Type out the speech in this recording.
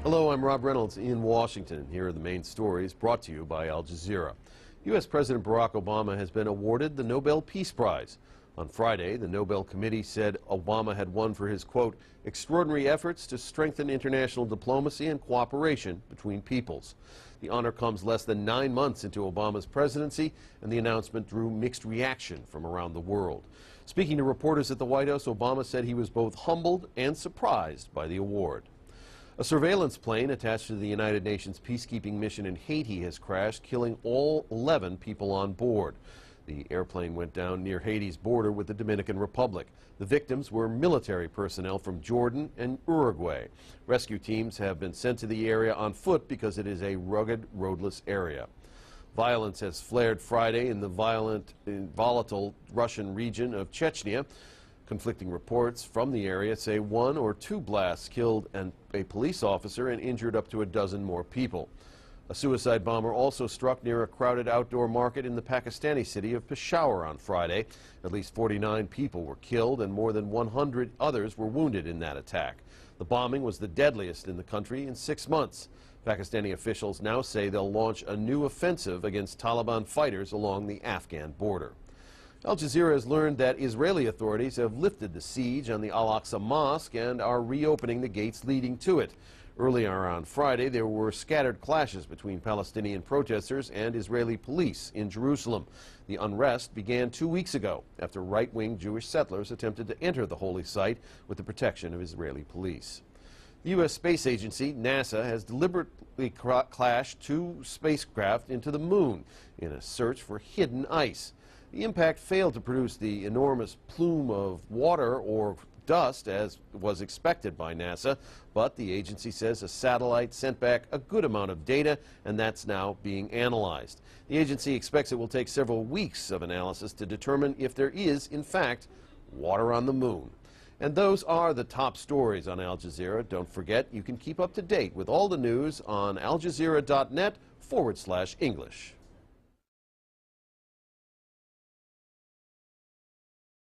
Hello, I'm Rob Reynolds in Washington. Here are the main stories brought to you by Al Jazeera. U.S. President Barack Obama has been awarded the Nobel Peace Prize. On Friday, the Nobel Committee said Obama had won for his, quote, extraordinary efforts to strengthen international diplomacy and cooperation between peoples. The honor comes less than 9 months into Obama's presidency, and the announcement drew mixed reaction from around the world. Speaking to reporters at the White House, Obama said he was both humbled and surprised by the award. A surveillance plane attached to the United Nations peacekeeping mission in Haiti has crashed, killing all 11 people on board. The airplane went down near Haiti's border with the Dominican Republic. The victims were military personnel from Jordan and Uruguay. Rescue teams have been sent to the area on foot because it is a rugged, roadless area. Violence has flared Friday in the volatile Russian region of Chechnya. Conflicting reports from the area say 1 or 2 blasts killed a police officer and injured up to a dozen more people. A suicide bomber also struck near a crowded outdoor market in the Pakistani city of Peshawar on Friday. At least 49 people were killed and more than 100 others were wounded in that attack. The bombing was the deadliest in the country in 6 months. Pakistani officials now say they'll launch a new offensive against Taliban fighters along the Afghan border. Al Jazeera has learned that Israeli authorities have lifted the siege on the Al-Aqsa Mosque and are reopening the gates leading to it. Earlier on Friday, there were scattered clashes between Palestinian protesters and Israeli police in Jerusalem. The unrest began 2 weeks ago after right-wing Jewish settlers attempted to enter the holy site with the protection of Israeli police. The U.S. Space Agency, NASA, has deliberately crashed 2 spacecraft into the moon in a search for hidden ice. The impact failed to produce the enormous plume of water or dust as was expected by NASA, but the agency says a satellite sent back a good amount of data, and that's now being analyzed. The agency expects it will take several weeks of analysis to determine if there is, in fact, water on the moon. And those are the top stories on Al Jazeera. Don't forget, you can keep up to date with all the news on aljazeera.net/English.